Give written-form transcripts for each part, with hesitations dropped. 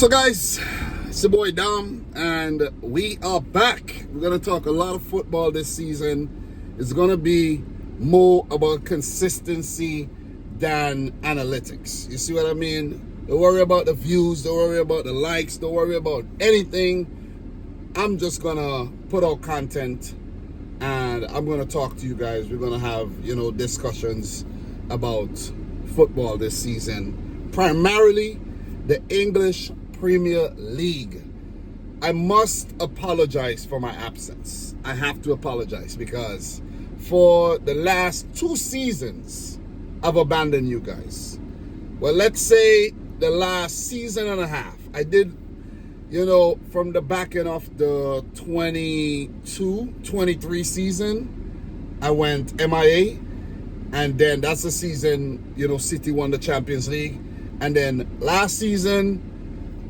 So guys, it's your boy Dom and we are back. We're going to talk a lot of football this season. It's going to be more about consistency than analytics. You see what I mean? Don't worry about the views, don't worry about the likes, don't worry about anything. I'm just going to put out content and I'm going to talk to you guys. We're going to have, discussions about football this season. Primarily the English Premier League. I must apologize for my absence. I have to apologize because for the last 2 seasons, I've abandoned you guys. Well, let's say the last season and a half, I did, from the back end of the 22-23 season, I went MIA. And then that's the season, City won the Champions League. And then last season,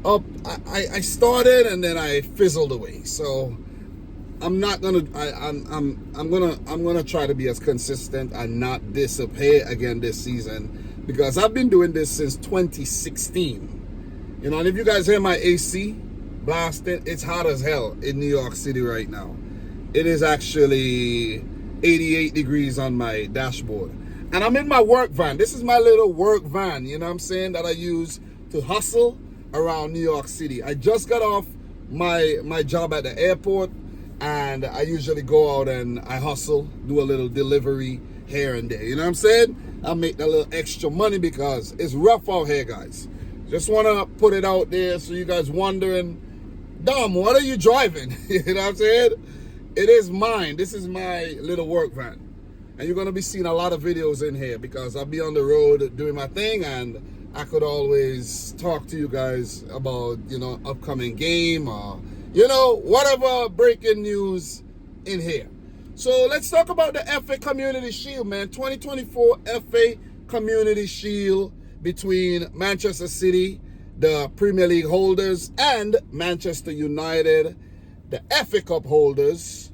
I started and then I fizzled away. So I'm not gonna. I'm gonna try to be as consistent and not disappear again this season because I've been doing this since 2016. And if you guys hear my AC blasting, it's hot as hell in New York City right now. It is actually 88 degrees on my dashboard. And I'm in my work van. This is my little work van, that I use to hustle around New York City. I just got off my job at the airport, and I usually go out and I hustle, do a little delivery here and there. I make that little extra money because it's rough out here, guys. Just want to put it out there so you guys wondering, Dom, what are you driving? It is mine. This is my little work van. And you're going to be seeing a lot of videos in here because I'll be on the road doing my thing and I could always talk to you guys about, upcoming game or, whatever breaking news in here. So let's talk about the FA Community Shield, man. 2024 FA Community Shield between Manchester City, the Premier League holders, and Manchester United, the FA Cup holders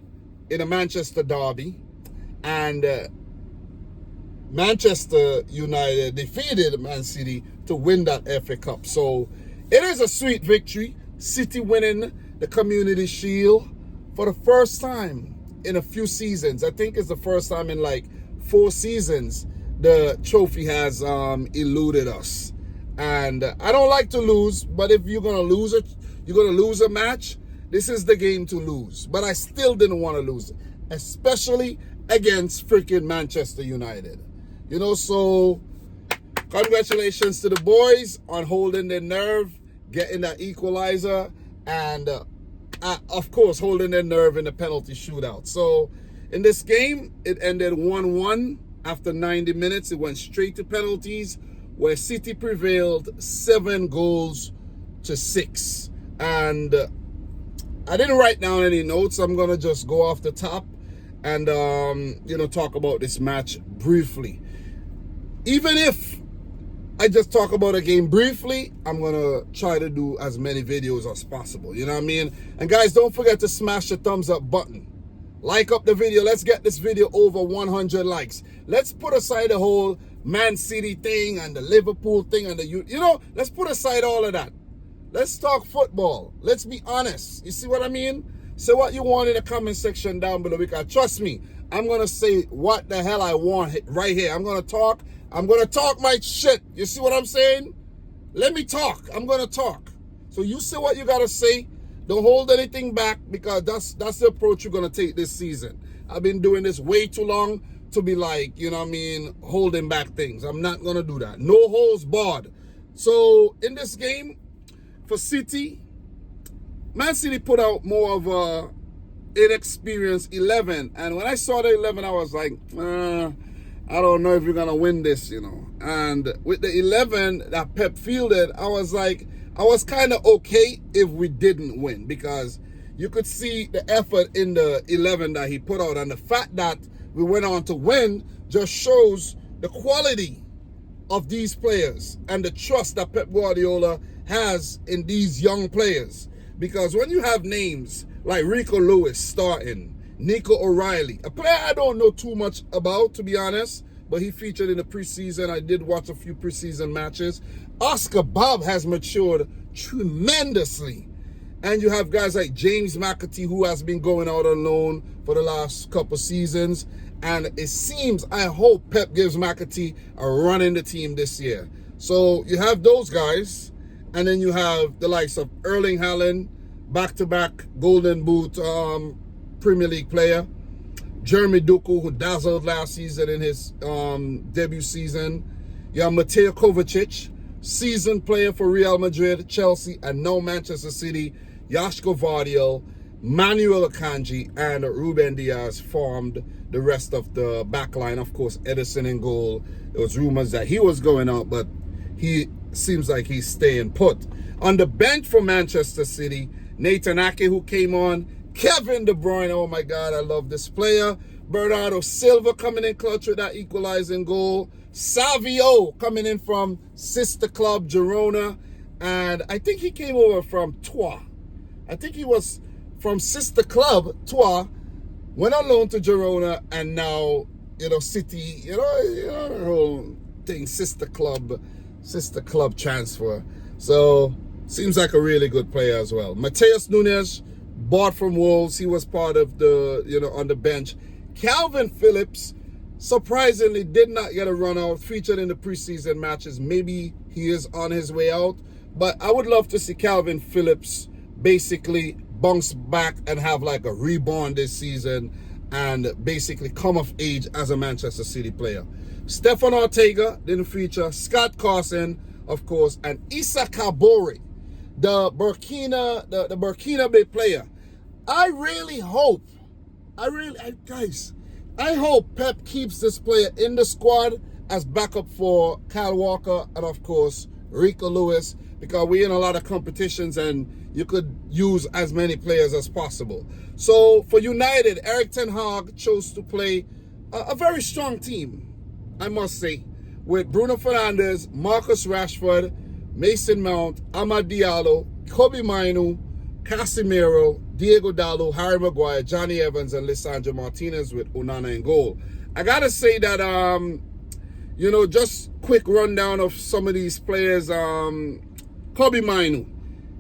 in a Manchester derby. And Manchester United defeated Man City to win that FA Cup. So it is a sweet victory. City winning the Community Shield for the first time in a few seasons. I think it's the first time in like 4 seasons the trophy has eluded us. And I don't like to lose, but if you're gonna lose a match, this is the game to lose. But I still didn't want to lose it, especially against freaking Manchester United. So congratulations to the boys on holding their nerve, getting that equalizer, and of course holding their nerve in the penalty shootout. So in this game, it ended 1-1 after 90 minutes. It went straight to penalties where City prevailed 7-6. And I didn't write down any notes. I'm going to just go off the top and talk about this match briefly. Even if I just talk about a game briefly, I'm gonna try to do as many videos as possible. And guys, don't forget to smash the thumbs up button, like up the video. Let's get this video over 100 likes. Let's put aside the whole Man City thing and the Liverpool thing and let's put aside all of that. Let's talk football. Let's be honest. You see what I mean? Say what you want in the comment section down below, because trust me, I'm going to say what the hell I want right here. I'm going to talk my shit. You see what I'm saying? Let me talk. I'm going to talk. So you say what you got to say. Don't hold anything back, because that's the approach you're going to take this season. I've been doing this way too long to be like, holding back things. I'm not going to do that. No holds barred. So in this game for City, Man City put out more of a inexperienced 11. And when I saw the 11, I was like, I don't know if you're going to win this, And with the 11 that Pep fielded, I was kind of okay if we didn't win, because you could see the effort in the 11 that he put out. And the fact that we went on to win just shows the quality of these players and the trust that Pep Guardiola has in these young players. Because when you have names like Rico Lewis starting, Nico O'Reilly, a player I don't know too much about, to be honest, but he featured in the preseason. I did watch a few preseason matches. Oscar Bob has matured tremendously. And you have guys like James McAtee, who has been going out on loan for the last couple seasons. And it seems, I hope Pep gives McAtee a run in the team this year. So you have those guys. And then you have the likes of Erling Haaland, back-to-back Golden Boot Premier League player. Jeremy Doku, who dazzled last season in his debut season. You have Mateo Kovacic, seasoned player for Real Madrid, Chelsea, and now Manchester City. Joško Vardiel, Manuel Akanji, and Ruben Diaz formed the rest of the back line. Of course, Edison in goal. There was rumors that he was going out, but he seems like he's staying put. On the bench for Manchester City, Nathan Ake, who came on. Kevin De Bruyne, oh my God, I love this player. Bernardo Silva coming in clutch with that equalizing goal. Savio coming in from sister club Girona. And I think he came over from Troyes. I think he was from sister club Troyes, went on loan to Girona, and now, City, the whole thing, sister club transfer. So, seems like a really good player as well. Mateus Nunes, bought from Wolves. He was part of the, on the bench. Calvin Phillips, surprisingly, did not get a run out, featured in the preseason matches. Maybe he is on his way out. But I would love to see Calvin Phillips basically bounce back and have like a reborn this season and basically come of age as a Manchester City player. Stefan Ortega didn't feature. Scott Carson, of course, and Issa Kabore, the Burkina player. I hope Pep keeps this player in the squad as backup for Kyle Walker and, of course, Rico Lewis, because we're in a lot of competitions and you could use as many players as possible. So for United, Eric Ten Hag chose to play a very strong team, I must say, with Bruno Fernandes, Marcus Rashford, Mason Mount, Amad Diallo, Kobe Mainu, Casemiro, Diego Dallo, Harry Maguire, Johnny Evans, and Lisandro Martinez with Onana in goal. I gotta say that, just quick rundown of some of these players. Kobe Mainu,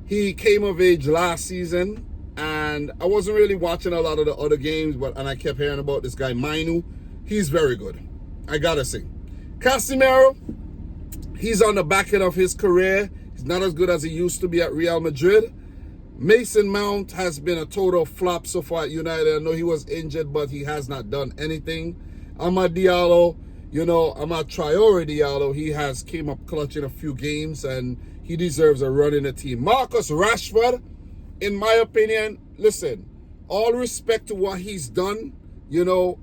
he came of age last season, and I wasn't really watching a lot of the other games, and I kept hearing about this guy Mainu. He's very good, I gotta say. Casemiro, he's on the back end of his career. He's not as good as he used to be at Real Madrid. Mason Mount has been a total flop so far at United. I know he was injured, but he has not done anything. Amad Diallo, Amad Traore Diallo, he has came up clutch in a few games, and he deserves a run in the team. Marcus Rashford, in my opinion, listen, all respect to what he's done,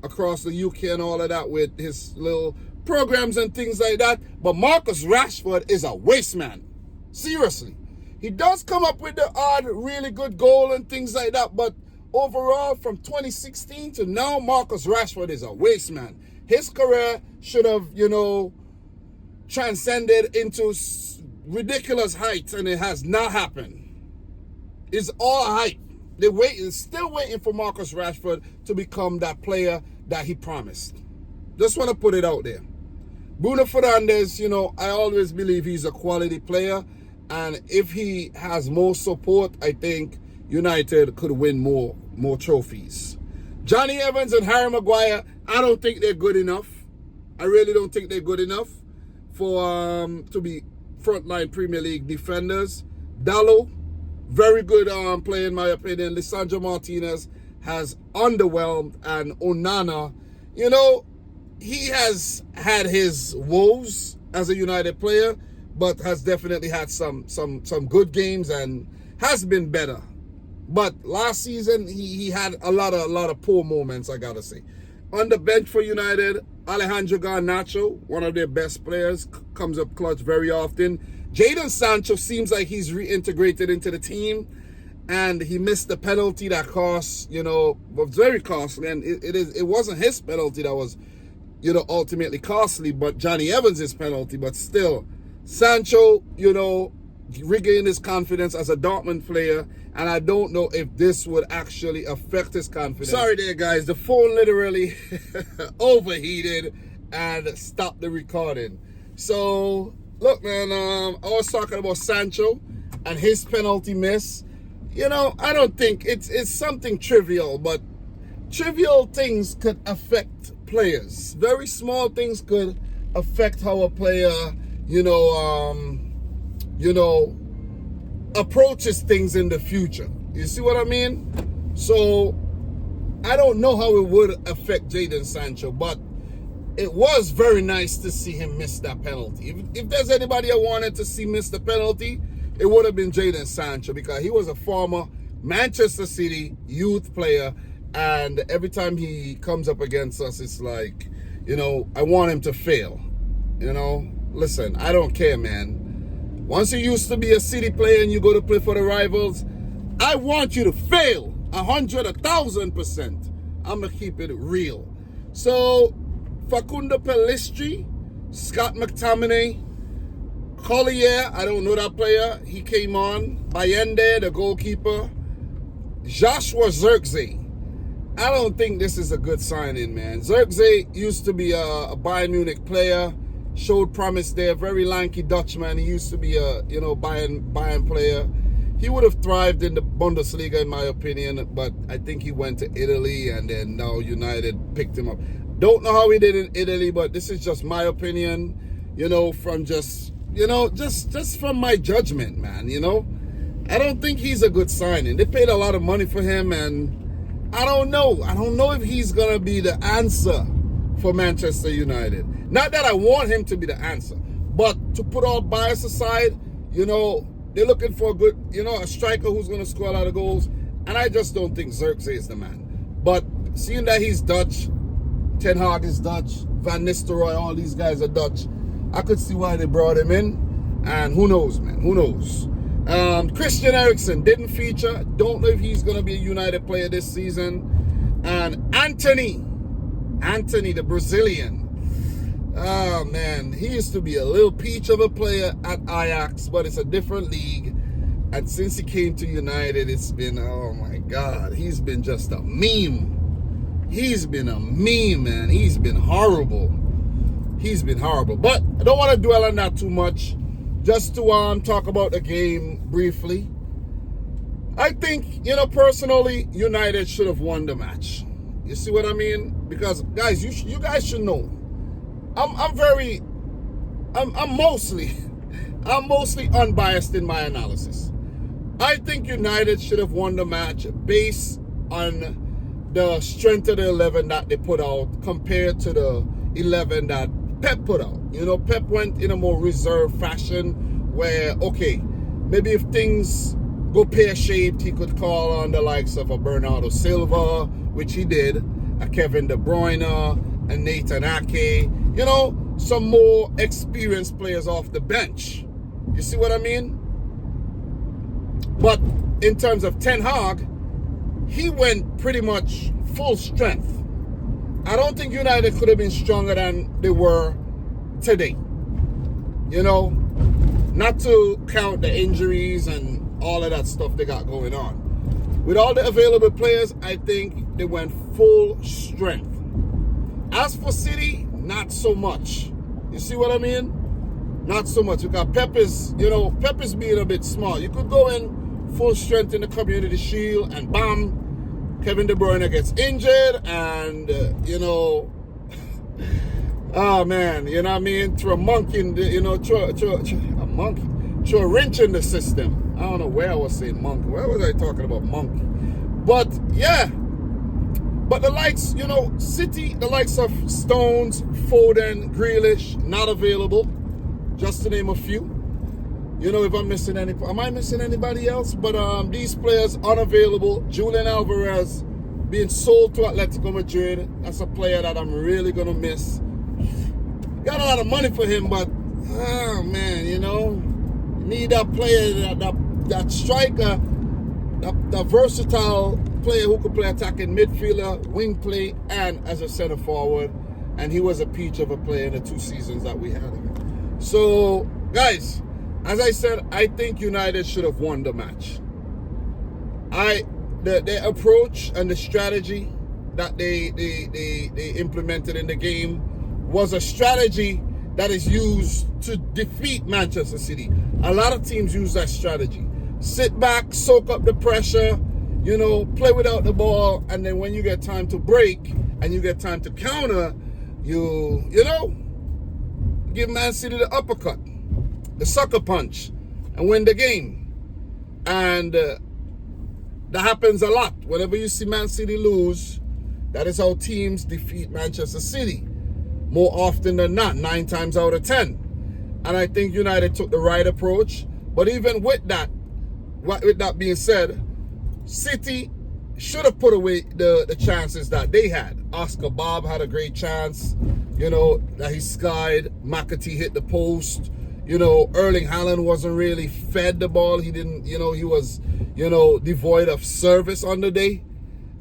across the UK and all of that with his little programs and things like that. But Marcus Rashford is a waste man. Seriously. He does come up with the odd, really good goal and things like that. But overall, from 2016 to now, Marcus Rashford is a waste man. His career should have, transcended into ridiculous heights, and it has not happened. It's all hype. They're still waiting for Marcus Rashford to become that player that he promised. Just want to put it out there. Bruno Fernandes, I always believe he's a quality player. And if he has more support, I think United could win more trophies. Johnny Evans and Harry Maguire, I don't think they're good enough. I really don't think they're good enough for to be frontline Premier League defenders. Dallo, very good player in my opinion. Lisandro Martinez has underwhelmed, and Onana, he has had his woes as a United player, but has definitely had some good games and has been better. But last season, he had a lot of poor moments, I gotta say. On the bench for United, Alejandro Garnacho, one of their best players, comes up clutch very often. Jadon Sancho seems like he's reintegrated into the team, and he missed the penalty that cost, was very costly. And it wasn't his penalty that was, ultimately costly, but Johnny Evans' penalty. But still, Sancho, regained his confidence as a Dortmund player, and I don't know if this would actually affect his confidence. Sorry there, guys. The phone literally overheated and stopped the recording. So, look, man, I was talking about Sancho, and his penalty miss, you know, I don't think it's something trivial, but trivial things could affect players. Very small things could affect how a player, you know, approaches things in the future. You see what I mean? So I don't know how it would affect Jadon Sancho, but it was very nice to see him miss that penalty. If there's anybody I wanted to see miss the penalty, it would have been Jadon Sancho, because he was a former Manchester City youth player, and every time he comes up against us, it's like, you know, I want him to fail. You know, listen, I don't care, man. Once you used to be a City player and you go to play for the rivals, I want you to fail 100, 1,000%. I'm going to keep it real. So, Facundo Pellistri, Scott McTominay, Collier, I don't know that player, he came on. Bayende, the goalkeeper. Joshua Zirkzee. I don't think this is a good signing, man. Zirkzee used to be a Bayern Munich player, showed promise there, very lanky Dutchman. He used to be a, you know, Bayern player. He would have thrived in the Bundesliga, in my opinion, but I think he went to Italy, and then now United picked him up. Don't know how he did in Italy, but this is just my opinion, you know, from just from my judgment, man, you know. I don't think he's a good signing. They paid a lot of money for him, and I don't know. I don't know if he's going to be the answer for Manchester United. Not that I want him to be the answer, but to put all bias aside, you know, they're looking for a good, you know, a striker who's going to score a lot of goals, and I just don't think Zirkzee is the man. But seeing that he's Dutch, Ten Hag is Dutch, Van Nistelrooy, all these guys are Dutch, I could see why they brought him in, and who knows, man, who knows. Christian Eriksen didn't feature. Don't know if he's going to be a United player this season. And Anthony, the Brazilian. Oh, man, he used to be a little peach of a player at Ajax, but it's a different league. And since he came to United, it's been, oh, my God, he's been just a meme. He's been a meme, man. He's been horrible. He's been horrible. But I don't want to dwell on that too much. Just to talk about the game briefly. I think, you know, personally, United should have won the match. You see what I mean? Because, guys, you guys should know. I'm mostly unbiased in my analysis. I think United should have won the match based on the strength of the 11 that they put out compared to the 11 that Pep put out. You know, Pep went in a more reserved fashion where, okay, maybe if things go pear-shaped, he could call on the likes of a Bernardo Silva, which he did, a Kevin De Bruyne, a Nathan Ake, you know, some more experienced players off the bench. You see what I mean? But in terms of Ten Hag, he went pretty much full strength. I don't think United could have been stronger than they were today. You know, not to count the injuries and all of that stuff they got going on. With all the available players, I think they went full strength. As for City, not so much. You see what I mean? Not so much. Because Pep is being a bit smart. You could go in full strength in the Community Shield and bam, Kevin De Bruyne gets injured and, you know, oh man, you know what I mean? Throw a monkey in the, you know, throw a wrench in the system. I don't know where I was saying monkey. Where was I talking about monkey? But yeah, but the likes, you know, City, the likes of Stones, Foden, Grealish, not available, just to name a few. You know, if I'm missing am I missing anybody else? But these players unavailable. Julian Alvarez being sold to Atletico Madrid. That's a player that I'm really gonna miss. Got a lot of money for him, but oh man, you know, you need that player, that striker, that versatile player who could play attacking midfielder, wing play, and as a center forward. And he was a peach of a player in the 2 seasons that we had him. So, guys, as I said, I think United should have won the match. The approach and the strategy that they implemented in the game was a strategy that is used to defeat Manchester City. A lot of teams use that strategy. Sit back, soak up the pressure, you know, play without the ball, and then when you get time to break and you get time to counter, you know, give Man City the uppercut, the sucker punch, and win the game. And that happens a lot. Whenever you see Man City lose, that is how teams defeat Manchester City. More often than not, 9 times out of 10. And I think United took the right approach. But even with that being said, City should have put away the chances that they had. Oscar Bob had a great chance, you know, that he skied. McAtee hit the post. You know, Erling Haaland wasn't really fed the ball. He didn't, you know, he was, you know, devoid of service on the day.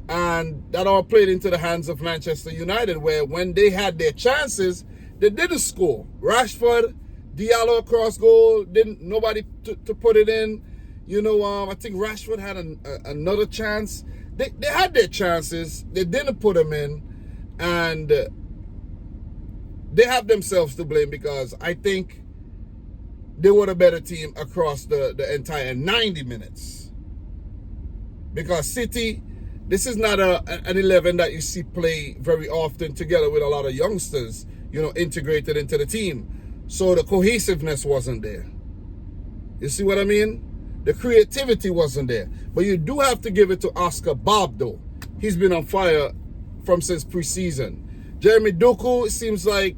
And that all played into the hands of Manchester United, where when they had their chances, they didn't score. Rashford, Diallo across goal, nobody to put it in. You know, I think Rashford had another chance. They had their chances. They didn't put them in. And they have themselves to blame, because I think they were a better team across the entire 90 minutes. Because City, this is not an 11 that you see play very often together with a lot of youngsters, you know, integrated into the team. So the cohesiveness wasn't there. You see what I mean? The creativity wasn't there. But you do have to give it to Oscar Bob, though. He's been on fire since preseason. Jeremy Doku, it seems like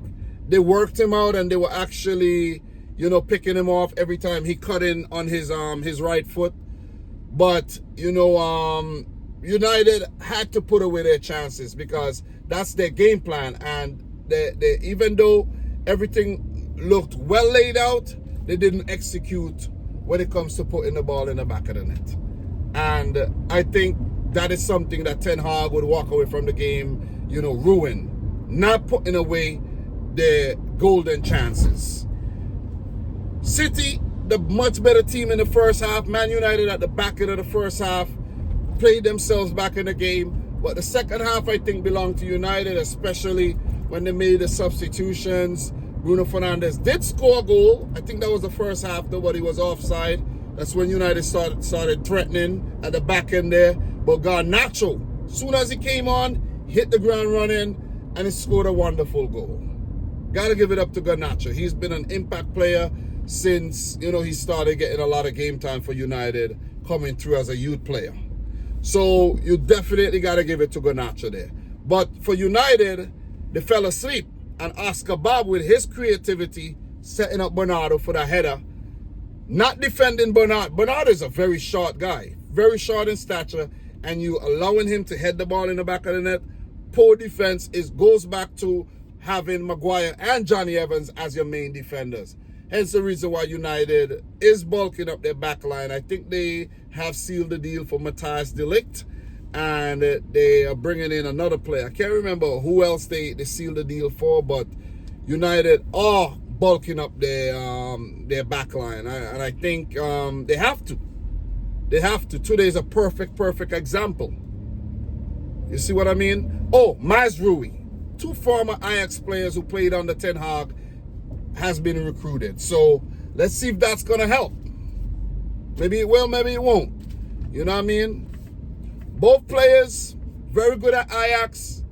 they worked him out and they were actually, you know, picking him off every time he cut in on his right foot. But, you know, United had to put away their chances, because that's their game plan. And they even though everything looked well laid out, they didn't execute when it comes to putting the ball in the back of the net. And I think that is something that Ten Hag would walk away from the game, you know, ruined. Not putting away their golden chances. City, the much better team in the first half. Man United at the back end of the first half played themselves back in the game. But the second half, I think, belonged to United, especially when they made the substitutions. Bruno Fernandes did score a goal. I think that was the first half, though, but he was offside. That's when United started threatening at the back end there. But Garnacho, as soon as he came on, hit the ground running, and he scored a wonderful goal. Got to give it up to Garnacho. He's been an impact player since, you know, he started getting a lot of game time for United, coming through as a youth player. So you definitely got to give it to Garnacho there. But for United, they fell asleep. And Oscar Bob, with his creativity, setting up Bernardo for the header. Not defending Bernardo. Bernardo is a very short guy. Very short in stature. And you allowing him to head the ball in the back of the net. Poor defense. Goes back to having Maguire and Johnny Evans as your main defenders. Hence the reason why United is bulking up their back line. I think they have sealed the deal for Matthias de Ligt. And they are bringing in another player. I can't remember who else they sealed the deal for, but United are bulking up their back line. And I think they have to. They have to. Today is a perfect example. You see what I mean? Oh, Mazraoui, 2 former Ajax players who played under Ten Hag, has been recruited. So let's see if that's going to help. Maybe it will, maybe it won't. You know what I mean? Both players, very good at Ajax,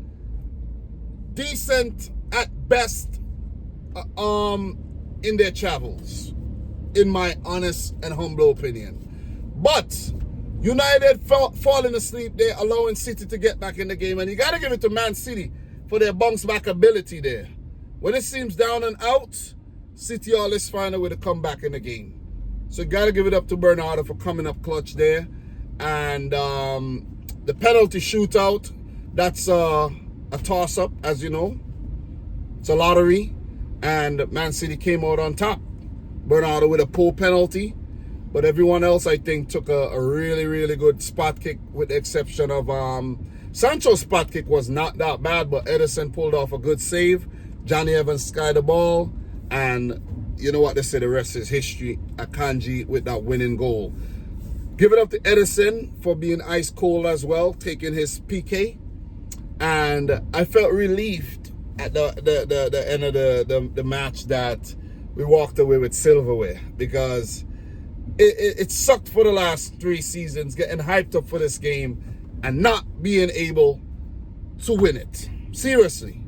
decent at best in their travels, in my honest and humble opinion. But United falling asleep there, allowing City to get back in the game. And you got to give it to Man City for their bounce back ability there. When it seems down and out, City always find a way to come back in the game. So you got to give it up to Bernardo for coming up clutch there. And the penalty shootout, that's a toss-up, as you know. It's a lottery. And Man City came out on top. Bernardo with a poor penalty. But everyone else, I think, took a really good spot kick, with the exception of Sancho's spot kick was not that bad, but Ederson pulled off a good save. Johnny Evans skied the ball. And you know what they say, the rest is history. Akanji with that winning goal. Give it up to Ederson for being ice cold as well, taking his PK. And I felt relieved at the end of the match that we walked away with silverware, because it sucked for the last 3 seasons, getting hyped up for this game and not being able to win it. Seriously.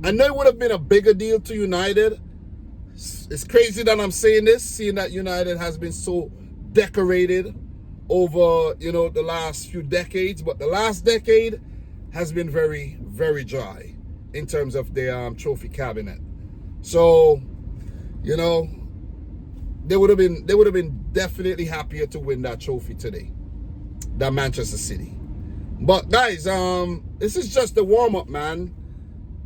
I know it would have been a bigger deal to United. It's crazy that I'm saying this, seeing that United has been so decorated over, the last few decades. But the last decade has been very, very dry in terms of their trophy cabinet. So, they would have been definitely happier to win that trophy today than Manchester City. But guys, this is just the warm-up, man.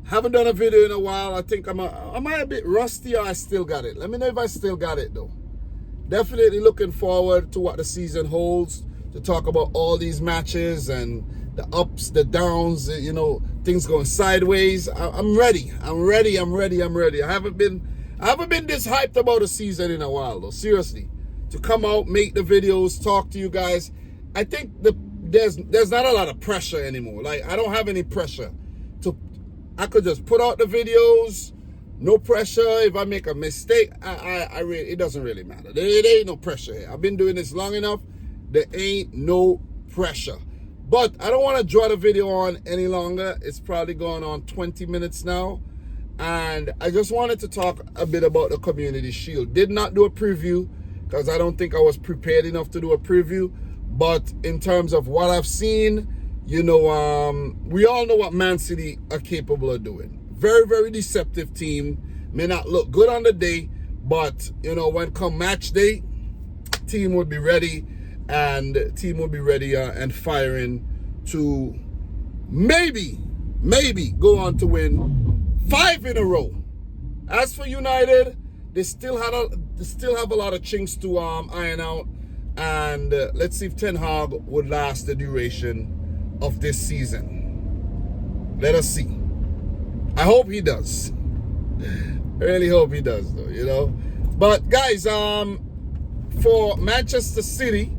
Haven't done a video in a while. I think am I a bit rusty, or I still got it? Let me know if I still got it though. Definitely looking forward to what the season holds, to talk about all these matches and the ups, the downs, things going sideways. I'm ready. I'm ready. I haven't been this hyped about a season in a while though. Seriously. To come out, make the videos, talk to you guys. I think there's not a lot of pressure anymore. Like, I don't have any pressure. I could just put out the videos, no pressure. If I make a mistake, it doesn't really matter. There ain't no pressure here. I've been doing this long enough. There ain't no pressure. But I don't want to draw the video on any longer. It's probably going on 20 minutes now. And I just wanted to talk a bit about the Community Shield. Did not do a preview because I don't think I was prepared enough to do a preview. But in terms of what I've seen, we all know what Man City are capable of doing. Very, very deceptive team. May not look good on the day, but, when come match day, team would be ready, and and firing to maybe go on to win 5 in a row. As for United, they still have a lot of chinks to iron out, and let's see if Ten Hag would last the duration of this season. Let us see. I hope he does. I really hope he does though, But guys, for Manchester City,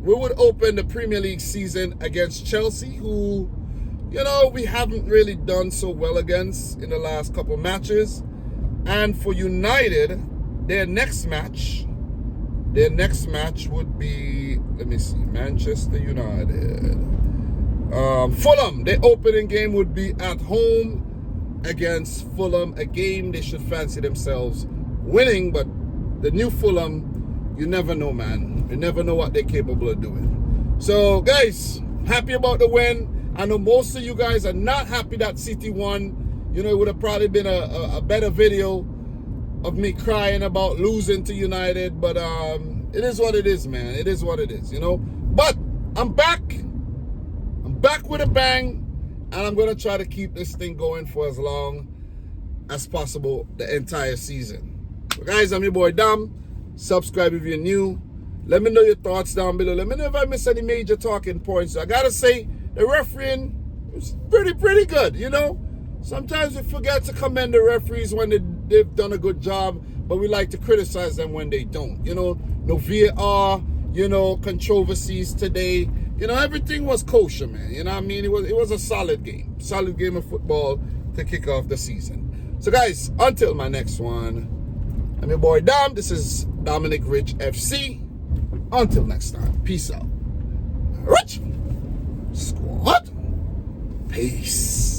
we would open the Premier League season against Chelsea, who, we haven't really done so well against in the last couple matches. And for United, their next match would be, let me see, Manchester United. Fulham, their opening game would be at home against Fulham, a game they should fancy themselves winning. But the new Fulham, you never know, man. You never know what they're capable of doing. So guys, happy about the win. I know most of you guys are not happy that City won. It would have probably been a better video of me crying about losing to United. But it is what it is, man. It is what it is, But I'm back with a bang, and I'm going to try to keep this thing going for as long as possible, the entire season. So guys, I'm your boy Dom. Subscribe if you're new. Let me know your thoughts down below. Let me know if I missed any major talking points. I got to say, the refereeing was pretty good, Sometimes we forget to commend the referees when they've done a good job, but we like to criticize them when they don't. No VAR, controversies today. Everything was kosher, man. It was a solid game of football to kick off the season. So guys, until my next one, I'm your boy Dom. This is Dominic Rich FC. Until next time, peace out. Rich Squad. Peace.